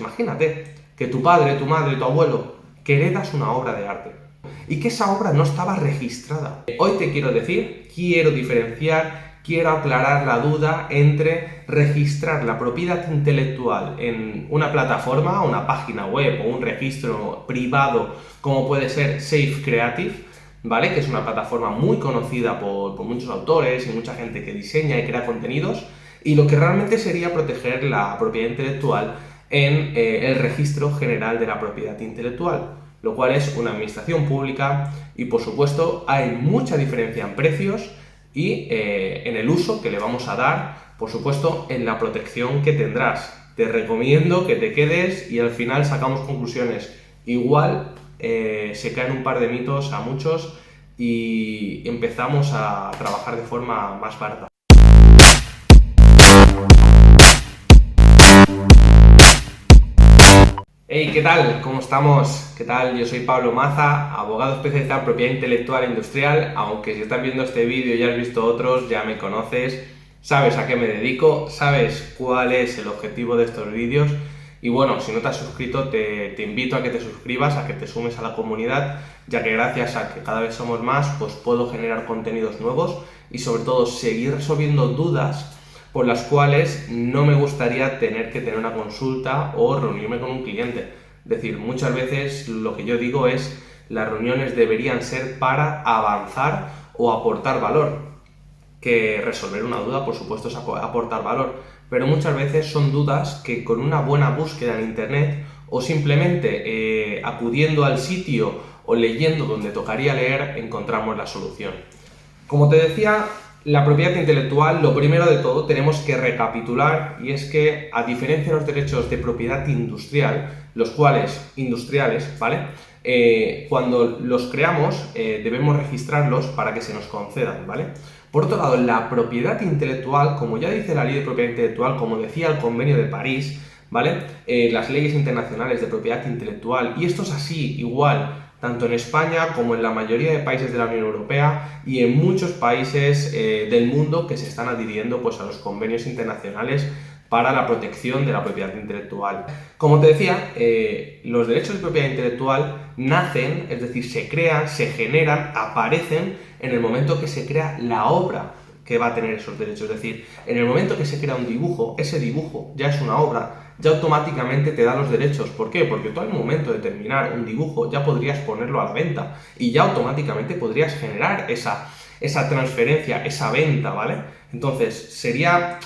imagínate que tu padre, tu madre, tu abuelo, que heredas una obra de arte y que esa obra no estaba registrada. Hoy te quiero decir, quiero diferenciar, quiero aclarar la duda entre registrar la propiedad intelectual en una plataforma, una página web o un registro privado como puede ser Safe Creative, ¿vale? Que es una plataforma muy conocida por muchos autores y mucha gente que diseña y crea contenidos, y lo que realmente sería proteger la propiedad intelectual en el Registro General de la Propiedad Intelectual, lo cual es una administración pública y, por supuesto, hay mucha diferencia en precios y en el uso que le vamos a dar, por supuesto, en la protección que tendrás. Te recomiendo que te quedes y al final sacamos conclusiones. Igual se caen un par de mitos a muchos y empezamos a trabajar de forma más barata. Hey, ¿qué tal? ¿Cómo estamos? ¿Qué tal? Yo soy Pablo Maza, abogado especializado en propiedad intelectual e industrial. Aunque si estás viendo este vídeo y has visto otros, ya me conoces, sabes a qué me dedico, sabes cuál es el objetivo de estos vídeos. Y bueno, si no te has suscrito, te invito a que te suscribas, a que te sumes a la comunidad, ya que gracias a que cada vez somos más, pues puedo generar contenidos nuevos y sobre todo seguir resolviendo dudas por las cuales no me gustaría tener que tener una consulta o reunirme con un cliente. Es decir, muchas veces lo que yo digo es las reuniones deberían ser para avanzar o aportar valor. Que resolver una duda, por supuesto, es aportar valor, pero muchas veces son dudas que con una buena búsqueda en internet o simplemente acudiendo al sitio o leyendo donde tocaría leer encontramos la solución. Como te decía, la propiedad intelectual, lo primero de todo, tenemos que recapitular, y es que, a diferencia de los derechos de propiedad industrial, los cuales, industriales, ¿vale? Cuando los creamos, debemos registrarlos para que se nos concedan, ¿vale? Por otro lado, la propiedad intelectual, como ya dice la Ley de Propiedad Intelectual, como decía el Convenio de París, ¿vale? Las leyes internacionales de propiedad intelectual, y esto es así, igual, tanto en España como en la mayoría de países de la Unión Europea y en muchos países del mundo que se están adhiriendo pues, a los convenios internacionales para la protección de la propiedad intelectual. Como te decía, los derechos de propiedad intelectual nacen, es decir, se crean, se generan, aparecen en el momento que se crea la obra que va a tener esos derechos. Es decir, en el momento que se crea un dibujo, ese dibujo ya es una obra, ya automáticamente te da los derechos. ¿Por qué? Porque tú al momento de terminar un dibujo ya podrías ponerlo a la venta y ya automáticamente podrías generar esa transferencia, esa venta, ¿vale? Entonces, sería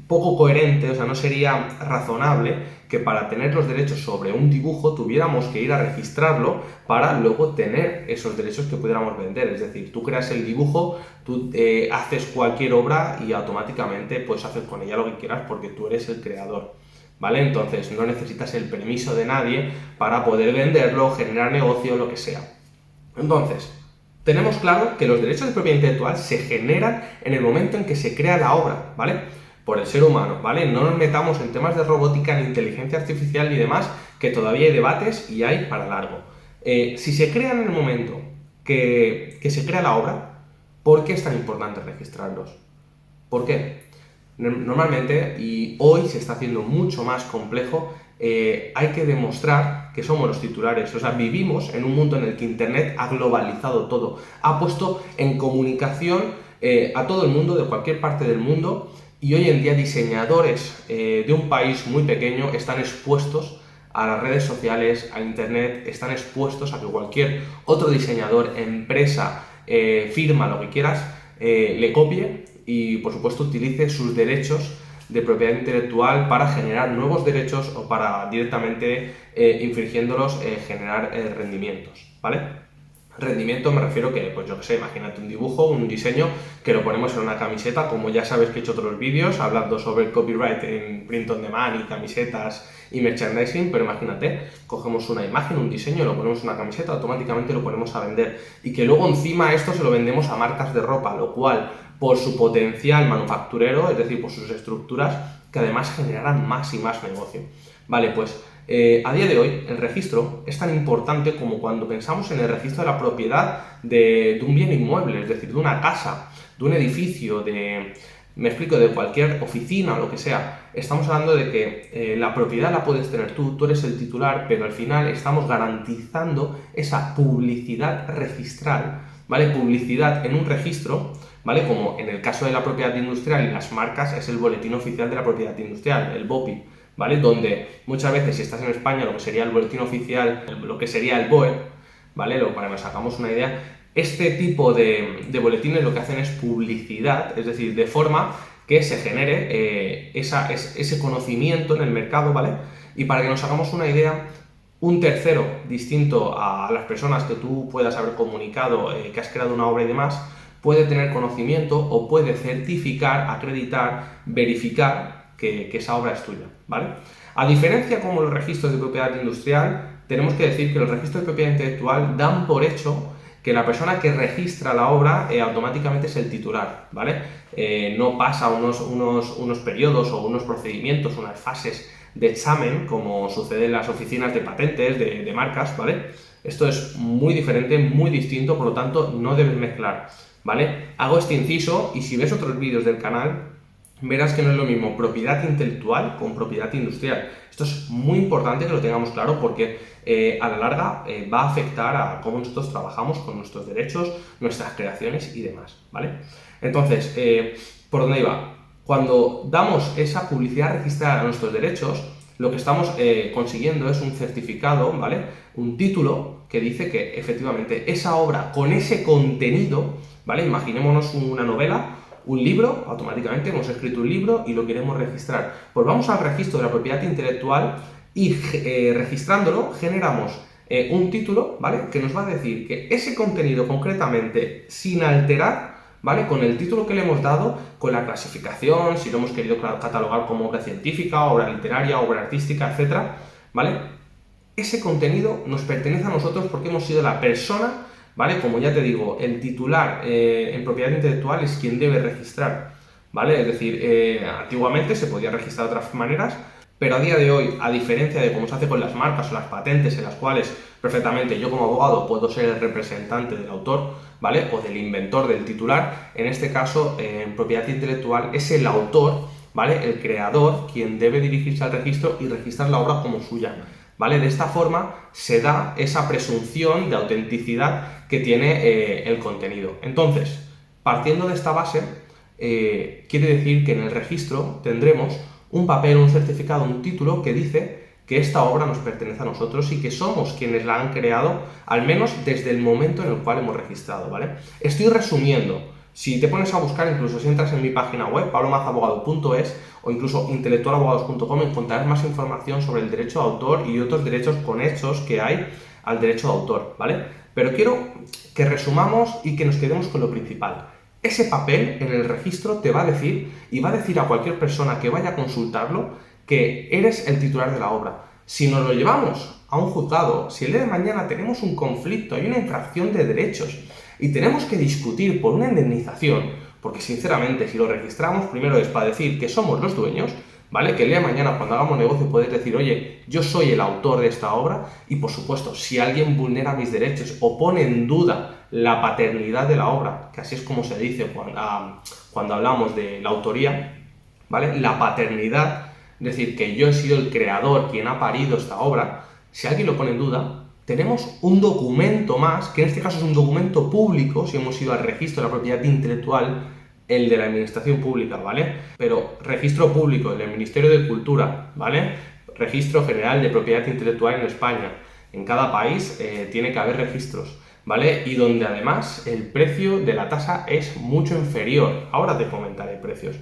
poco coherente, o sea, no sería razonable que para tener los derechos sobre un dibujo tuviéramos que ir a registrarlo para luego tener esos derechos que pudiéramos vender. Es decir, tú creas el dibujo, tú haces cualquier obra y automáticamente puedes hacer con ella lo que quieras porque tú eres el creador, ¿vale? Entonces no necesitas el permiso de nadie para poder venderlo, generar negocio, lo que sea. Entonces, tenemos claro que los derechos de propiedad intelectual se generan en el momento en que se crea la obra, ¿vale? Por el ser humano, ¿vale? No nos metamos en temas de robótica, ni inteligencia artificial, ni demás, que todavía hay debates y hay para largo. Si se crean en el momento que se crea la obra, ¿por qué es tan importante registrarlos? ¿Por qué? Normalmente, y hoy se está haciendo mucho más complejo, hay que demostrar que somos los titulares. O sea, vivimos en un mundo en el que Internet ha globalizado todo, ha puesto en comunicación a todo el mundo, de cualquier parte del mundo, y hoy en día diseñadores de un país muy pequeño están expuestos a las redes sociales, a Internet, están expuestos a que cualquier otro diseñador, empresa, firma, lo que quieras, le copie y, por supuesto, utilice sus derechos de propiedad intelectual para generar nuevos derechos o para directamente, infringiéndolos, generar rendimientos, ¿vale? Rendimiento me refiero que, pues yo que sé, imagínate un dibujo, un diseño, que lo ponemos en una camiseta, como ya sabes que he hecho otros vídeos hablando sobre el copyright en print on demand y camisetas y merchandising, pero imagínate, cogemos una imagen, un diseño, lo ponemos en una camiseta, automáticamente lo ponemos a vender y que luego encima esto se lo vendemos a marcas de ropa, lo cual, por su potencial manufacturero, es decir, por sus estructuras, que además generarán más y más negocio. Vale, pues a día de hoy el registro es tan importante como cuando pensamos en el registro de la propiedad de un bien inmueble, es decir, de una casa, de un edificio, de me explico, de cualquier oficina o lo que sea, estamos hablando de que la propiedad la puedes tener tú eres el titular, pero al final estamos garantizando esa publicidad registral, ¿vale? Publicidad en un registro, ¿vale? Como en el caso de la propiedad industrial y las marcas es el Boletín Oficial de la Propiedad Industrial, el BOPI, ¿vale? Donde muchas veces, si estás en España, lo que sería el Boletín Oficial, lo que sería el BOE, ¿vale? Para que nos hagamos una idea, este tipo de boletines lo que hacen es publicidad, es decir, de forma que se genere ese conocimiento en el mercado, ¿vale? Y para que nos hagamos una idea, un tercero distinto a las personas que tú puedas haber comunicado, que has creado una obra y demás, puede tener conocimiento o puede certificar, acreditar, verificar que esa obra es tuya, ¿vale? A diferencia como los registros de propiedad industrial, tenemos que decir que los registros de propiedad intelectual dan por hecho que la persona que registra la obra automáticamente es el titular, ¿vale? No pasa unos periodos o unos procedimientos, unas fases de examen, como sucede en las oficinas de patentes, de marcas, ¿vale? Esto es muy diferente, muy distinto, por lo tanto, no debes mezclar, ¿vale? Hago este inciso y si ves otros vídeos del canal, verás que no es lo mismo propiedad intelectual con propiedad industrial. Esto es muy importante que lo tengamos claro porque a la larga va a afectar a cómo nosotros trabajamos con nuestros derechos, nuestras creaciones y demás, ¿vale? Entonces, ¿por dónde iba? Cuando damos esa publicidad registrada a nuestros derechos, lo que estamos consiguiendo es un certificado, ¿vale? Un título que dice que efectivamente esa obra con ese contenido, ¿vale? Imaginémonos una novela, un libro, automáticamente hemos escrito un libro y lo queremos registrar. Pues vamos al registro de la propiedad intelectual y registrándolo generamos un título, ¿vale? Que nos va a decir que ese contenido concretamente, sin alterar, ¿vale? Con el título que le hemos dado, con la clasificación, si lo hemos querido catalogar como obra científica, obra literaria, obra artística, etcétera, ¿vale? Ese contenido nos pertenece a nosotros porque hemos sido la persona, ¿vale? Como ya te digo, el titular en propiedad intelectual es quien debe registrar, ¿vale? Es decir, antiguamente se podía registrar de otras maneras, pero a día de hoy, a diferencia de cómo se hace con las marcas o las patentes, en las cuales perfectamente yo como abogado puedo ser el representante del autor, ¿vale? O del inventor, del titular, en este caso, en propiedad intelectual, es el autor, ¿vale? El creador quien debe dirigirse al registro y registrar la obra como suya, ¿vale? De esta forma se da esa presunción de autenticidad que tiene el contenido. Entonces, partiendo de esta base, quiere decir que en el registro tendremos un papel, un certificado, un título que dice que esta obra nos pertenece a nosotros y que somos quienes la han creado, al menos desde el momento en el cual hemos registrado, ¿vale? Estoy resumiendo. Si te pones a buscar, incluso si entras en mi página web, pablomazabogado.es o incluso intelectualabogados.com, encontrarás más información sobre el derecho de autor y otros derechos conexos que hay al derecho de autor, ¿vale? Pero quiero que resumamos y que nos quedemos con lo principal. Ese papel en el registro te va a decir, y va a decir a cualquier persona que vaya a consultarlo, que eres el titular de la obra. Si nos lo llevamos a un juzgado, si el día de mañana tenemos un conflicto, hay una infracción de derechos, y tenemos que discutir por una indemnización, porque sinceramente si lo registramos primero es para decir que somos los dueños, ¿vale? Que el día de mañana cuando hagamos negocio puedes decir, oye, yo soy el autor de esta obra y por supuesto, si alguien vulnera mis derechos o pone en duda la paternidad de la obra, que así es como se dice cuando hablamos de la autoría, ¿vale? La paternidad, es decir, que yo he sido el creador, quien ha parido esta obra, si alguien lo pone en duda, tenemos un documento más, que en este caso es un documento público, si hemos ido al registro de la propiedad intelectual, el de la administración pública, ¿vale? Pero registro público, el del Ministerio de Cultura, ¿vale? Registro General de Propiedad Intelectual en España. En cada país tiene que haber registros, ¿vale? Y donde además el precio de la tasa es mucho inferior. Ahora te comentaré precios.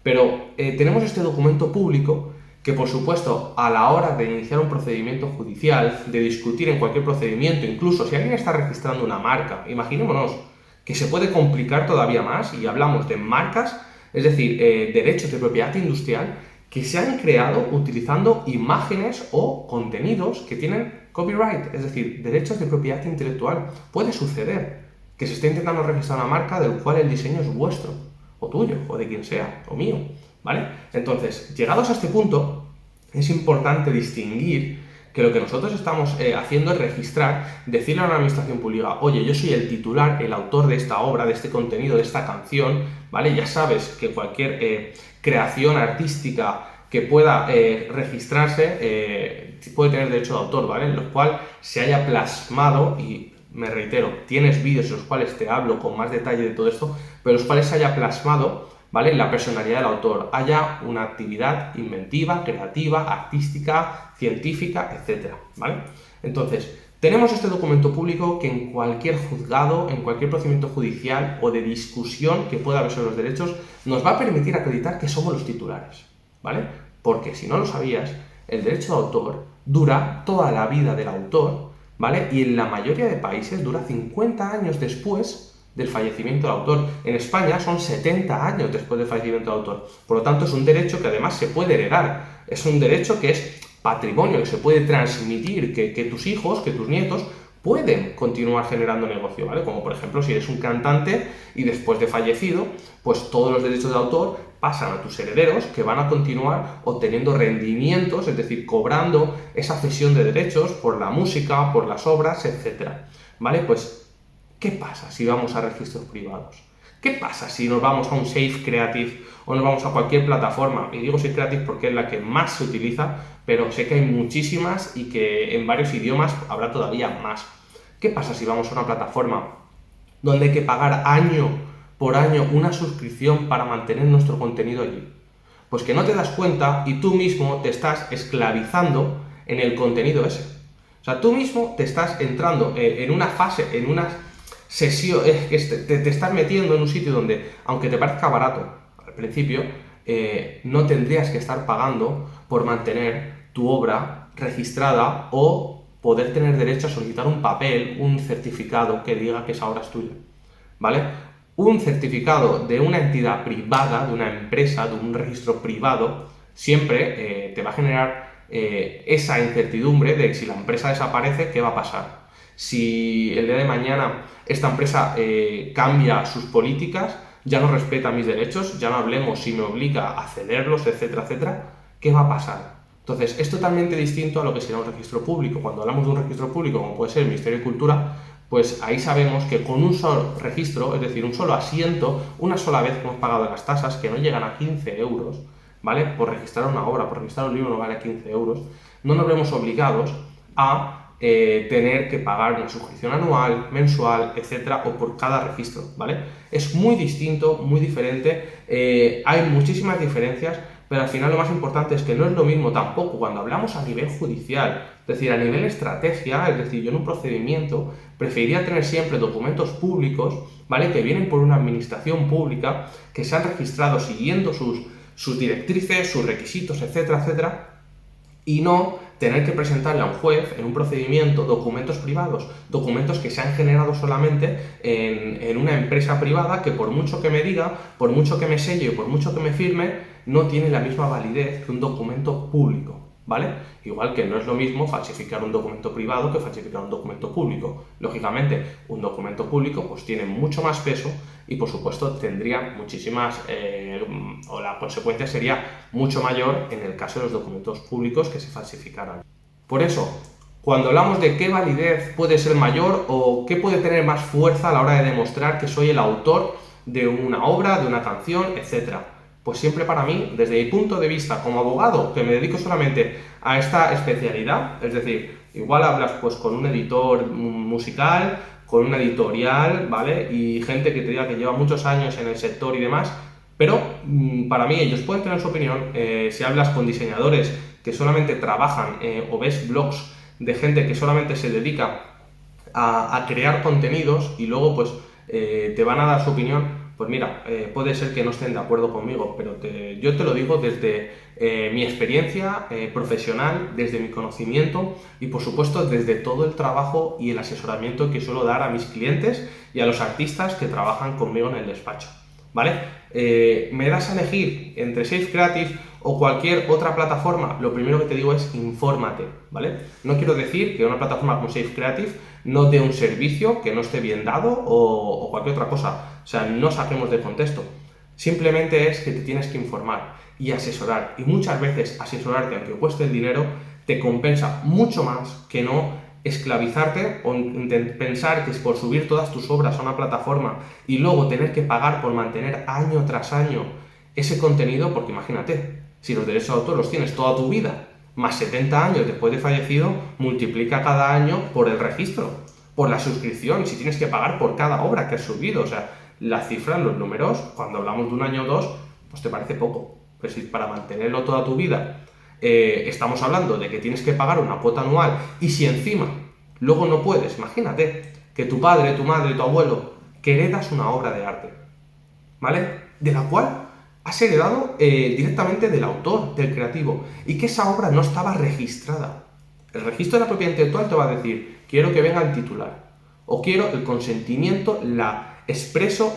Pero tenemos este documento público que, por supuesto, a la hora de iniciar un procedimiento judicial, de discutir en cualquier procedimiento, incluso si alguien está registrando una marca, imaginémonos que se puede complicar todavía más y hablamos de marcas, es decir, derechos de propiedad industrial que se han creado utilizando imágenes o contenidos que tienen copyright, es decir, derechos de propiedad intelectual. Puede suceder que se esté intentando registrar una marca del cual el diseño es vuestro, o tuyo, o de quien sea, o mío, ¿vale? Entonces, llegados a este punto, es importante distinguir que lo que nosotros estamos haciendo es registrar, decirle a una administración pública, oye, yo soy el titular, el autor de esta obra, de este contenido, de esta canción, ¿vale? Ya sabes que cualquier creación artística que pueda registrarse puede tener derecho de autor, ¿vale? En los cuales se haya plasmado, y me reitero, tienes vídeos en los cuales te hablo con más detalle de todo esto, pero en los cuales se haya plasmado, ¿vale?, la personalidad del autor, haya una actividad inventiva, creativa, artística, científica, etcétera, ¿vale? Entonces, tenemos este documento público que en cualquier juzgado, en cualquier procedimiento judicial o de discusión que pueda haber sobre los derechos, nos va a permitir acreditar que somos los titulares, ¿vale? Porque si no lo sabías, el derecho de autor dura toda la vida del autor, ¿vale? Y en la mayoría de países dura 50 años después del fallecimiento del autor. En España son 70 años después del fallecimiento del autor. Por lo tanto, es un derecho que además se puede heredar. Es un derecho que es patrimonio, que se puede transmitir, que tus hijos, que tus nietos pueden continuar generando negocio, ¿vale? Como por ejemplo, si eres un cantante y después de fallecido, pues todos los derechos de autor pasan a tus herederos, que van a continuar obteniendo rendimientos, es decir, cobrando esa cesión de derechos por la música, por las obras, etc. ¿Vale? Pues, ¿qué pasa si vamos a registros privados? ¿Qué pasa si nos vamos a un Safe Creative o nos vamos a cualquier plataforma? Y digo Safe Creative porque es la que más se utiliza, pero sé que hay muchísimas y que en varios idiomas habrá todavía más. ¿Qué pasa si vamos a una plataforma donde hay que pagar año por año una suscripción para mantener nuestro contenido allí? Pues que no te das cuenta y tú mismo te estás esclavizando en el contenido ese. O sea, tú mismo te estás entrando en una fase, en una sesión, que te estás metiendo en un sitio donde, aunque te parezca barato al principio, no tendrías que estar pagando por mantener tu obra registrada o poder tener derecho a solicitar un papel, un certificado que diga que esa obra es tuya, ¿vale? Un certificado de una entidad privada, de una empresa, de un registro privado, siempre te va a generar esa incertidumbre de que si la empresa desaparece, ¿qué va a pasar? Si el día de mañana esta empresa cambia sus políticas, ya no respeta mis derechos, ya no hablemos si me obliga a cederlos, etcétera, etcétera, ¿qué va a pasar? Entonces, es totalmente distinto a lo que será un registro público. Cuando hablamos de un registro público, como puede ser el Ministerio de Cultura, pues ahí sabemos que con un solo registro, es decir, un solo asiento, una sola vez que hemos pagado las tasas, que no llegan a 15 euros, ¿vale? Por registrar una obra, por registrar un libro no vale 15 euros, no nos vemos obligados a tener que pagar una suscripción anual, mensual, etcétera, o por cada registro, ¿vale? Es muy distinto, muy diferente, hay muchísimas diferencias, pero al final lo más importante es que no es lo mismo tampoco cuando hablamos a nivel judicial, es decir, a nivel estrategia, es decir, yo en un procedimiento preferiría tener siempre documentos públicos, ¿vale?, que vienen por una administración pública, que se han registrado siguiendo sus directrices, sus requisitos, etcétera, etcétera, y no tener que presentarle a un juez en un procedimiento documentos privados, documentos que se han generado solamente en una empresa privada que por mucho que me diga, por mucho que me selle, por mucho que me firme, no tiene la misma validez que un documento público, ¿vale? Igual que no es lo mismo falsificar un documento privado que falsificar un documento público. Lógicamente, un documento público pues tiene mucho más peso y por supuesto tendría muchísimas, o la consecuencia sería mucho mayor en el caso de los documentos públicos que se falsificaran. Por eso, cuando hablamos de qué validez puede ser mayor o qué puede tener más fuerza a la hora de demostrar que soy el autor de una obra, de una canción, etc., pues siempre para mí, desde mi punto de vista como abogado, que me dedico solamente a esta especialidad, es decir, igual hablas pues con un editor musical, con una editorial, ¿vale?, y gente que te diga que lleva muchos años en el sector y demás, pero para mí ellos pueden tener su opinión. Si hablas con diseñadores que solamente trabajan o ves blogs de gente que solamente se dedica a crear contenidos y luego pues te van a dar su opinión, pues mira, puede ser que no estén de acuerdo conmigo, pero yo te lo digo desde mi experiencia profesional, desde mi conocimiento y por supuesto desde todo el trabajo y el asesoramiento que suelo dar a mis clientes y a los artistas que trabajan conmigo en el despacho, ¿vale? Me das a elegir entre Safe Creative o cualquier otra plataforma, lo primero que te digo es infórmate, ¿vale? No quiero decir que una plataforma como Safe Creative no dé un servicio que no esté bien dado o cualquier otra cosa. O sea, no saquemos de contexto. Simplemente es que te tienes que informar y asesorar. Y muchas veces asesorarte, aunque cueste el dinero, te compensa mucho más que no esclavizarte o pensar que es por subir todas tus obras a una plataforma y luego tener que pagar por mantener año tras año ese contenido, porque imagínate, si los derechos de autor los tienes toda tu vida, más 70 años después de fallecido, multiplica cada año por el registro, por la suscripción, y si tienes que pagar por cada obra que has subido, o sea, las cifras, los números, cuando hablamos de un año o dos, pues te parece poco. Pues si para mantenerlo toda tu vida estamos hablando de que tienes que pagar una cuota anual, y si encima luego no puedes, imagínate que tu padre, tu madre, tu abuelo, que heredas una obra de arte, ¿vale? De la cual has heredado directamente del autor, del creativo, y que esa obra no estaba registrada. El registro de la propiedad intelectual te va a decir, quiero que venga el titular, o quiero el consentimiento, la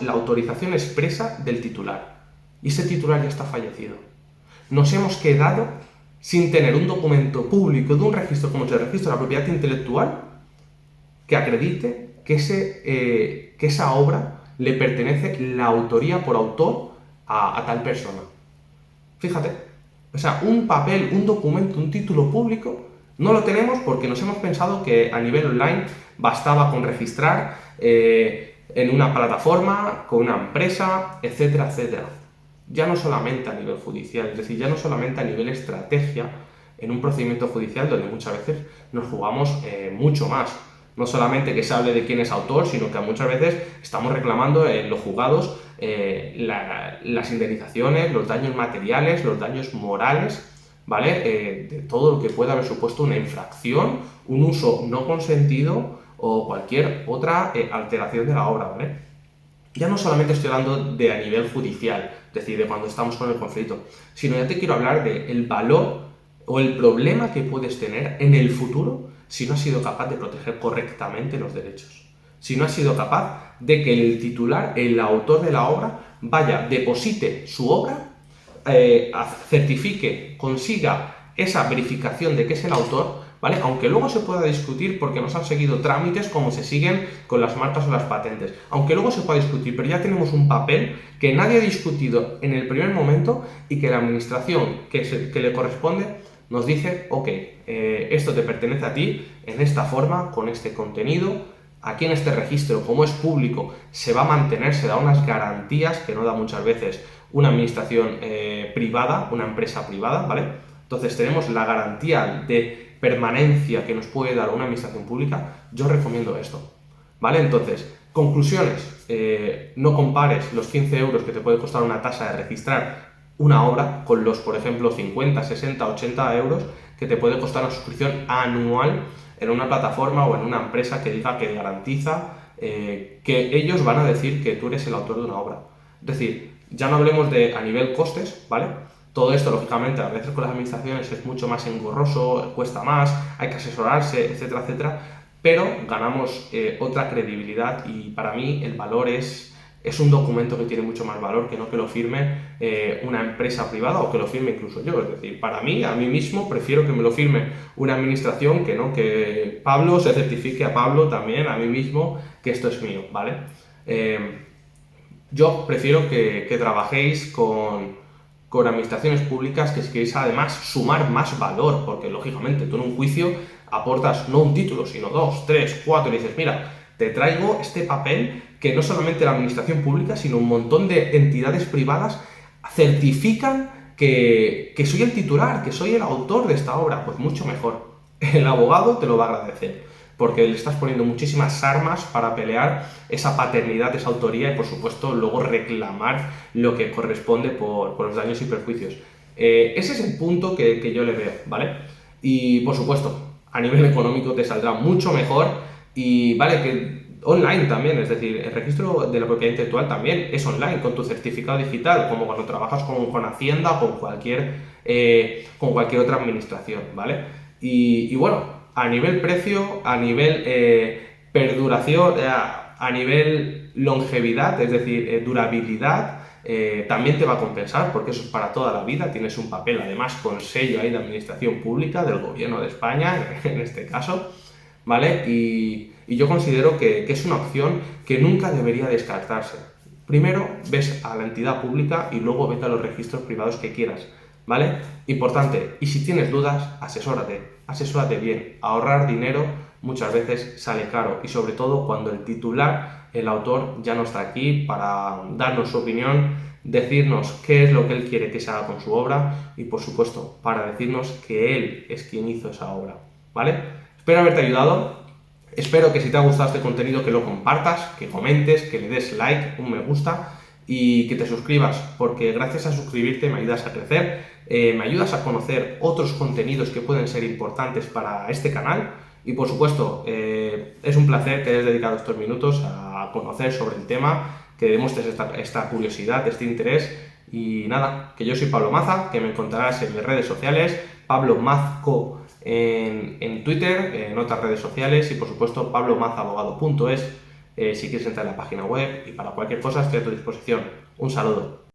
autorización expresa del titular. Y ese titular ya está fallecido. Nos hemos quedado sin tener un documento público de un registro como es el registro de la propiedad intelectual que acredite que esa obra le pertenece la autoría por autor a tal persona. Fíjate, o sea, un papel, un documento, un título público, no lo tenemos porque nos hemos pensado que a nivel online bastaba con registrar en una plataforma, con una empresa, etcétera, etcétera. Ya no solamente a nivel judicial, es decir, ya no solamente a nivel estrategia en un procedimiento judicial donde muchas veces nos jugamos mucho más. No solamente que se hable de quién es autor, sino que muchas veces estamos reclamando en los juzgados las indemnizaciones, los daños materiales, los daños morales, ¿vale? De todo lo que pueda haber supuesto una infracción, un uso no consentido o cualquier otra alteración de la obra, ¿vale? Ya no solamente estoy hablando de a nivel judicial, es decir, de cuando estamos con el conflicto, sino ya te quiero hablar del valor o el problema que puedes tener en el futuro si no has sido capaz de proteger correctamente los derechos. Si no has sido capaz de que el titular, el autor de la obra, vaya, deposite su obra, certifique, consiga esa verificación de que es el autor, ¿vale? Aunque luego se pueda discutir porque nos han seguido trámites como se siguen con las marcas o las patentes. Aunque luego se pueda discutir, pero ya tenemos un papel que nadie ha discutido en el primer momento y que la administración que le corresponde nos dice, ok, esto te pertenece a ti en esta forma, con este contenido, aquí en este registro, como es público, se va a mantener, se da unas garantías que no da muchas veces una administración privada, una empresa privada, ¿vale? Entonces tenemos la garantía de permanencia que nos puede dar una administración pública. Yo recomiendo esto, ¿vale? Entonces, conclusiones, no compares los 15 euros que te puede costar una tasa de registrar una obra con los, por ejemplo, 50, 60, 80 euros que te puede costar una suscripción anual en una plataforma o en una empresa que diga que garantiza que ellos van a decir que tú eres el autor de una obra. Es decir, ya no hablemos de a nivel costes, ¿vale? Todo esto, lógicamente, a veces con las administraciones es mucho más engorroso, cuesta más, hay que asesorarse, etcétera, etcétera, pero ganamos otra credibilidad y para mí el valor es un documento que tiene mucho más valor que no que lo firme una empresa privada o que lo firme incluso yo. Es decir, para mí, a mí mismo, prefiero que me lo firme una administración que no que Pablo se certifique a Pablo también, a mí mismo, que esto es mío, ¿vale? Yo prefiero que trabajéis con administraciones públicas que si queréis además sumar más valor, porque lógicamente tú en un juicio aportas no un título, sino 2, 3, 4 y dices, mira, te traigo este papel que no solamente la administración pública, sino un montón de entidades privadas certifican que soy el titular, que soy el autor de esta obra. Pues mucho mejor. El abogado te lo va a agradecer, porque le estás poniendo muchísimas armas para pelear esa paternidad, esa autoría y, por supuesto, luego reclamar lo que corresponde por los daños y perjuicios. Ese es el punto que yo le veo, ¿vale? Y, por supuesto, a nivel económico te saldrá mucho mejor y, vale, que online también, es decir, el registro de la propiedad intelectual también es online, con tu certificado digital, como cuando trabajas con Hacienda o con cualquier otra administración, ¿vale? Y bueno, a nivel precio, a nivel perduración, a nivel longevidad, es decir, durabilidad, también te va a compensar porque eso es para toda la vida, tienes un papel además con sello ahí de administración pública del gobierno de España, en este caso, ¿vale? Y yo considero que es una opción que nunca debería descartarse. Primero ves a la entidad pública y luego vete a los registros privados que quieras, ¿vale? Importante, y si tienes dudas, asesórate. asesórate bien. Ahorrar dinero muchas veces sale caro y sobre todo cuando el titular, el autor, ya no está aquí para darnos su opinión, decirnos qué es lo que él quiere que se haga con su obra y por supuesto para decirnos que él es quien hizo esa obra, ¿vale? Espero haberte ayudado. Espero que si te ha gustado este contenido que lo compartas, que comentes, que le des like, un me gusta y que te suscribas, porque gracias a suscribirte me ayudas a crecer, me ayudas a conocer otros contenidos que pueden ser importantes para este canal y por supuesto es un placer que hayas dedicado estos minutos a conocer sobre el tema, que demuestres esta curiosidad, este interés y nada, que yo soy Pablo Maza, que me encontrarás en mis redes sociales, Pablo Mazco en Twitter, en otras redes sociales y por supuesto pablomazabogado.es si quieres entrar en la página web y para cualquier cosa estoy a tu disposición. Un saludo.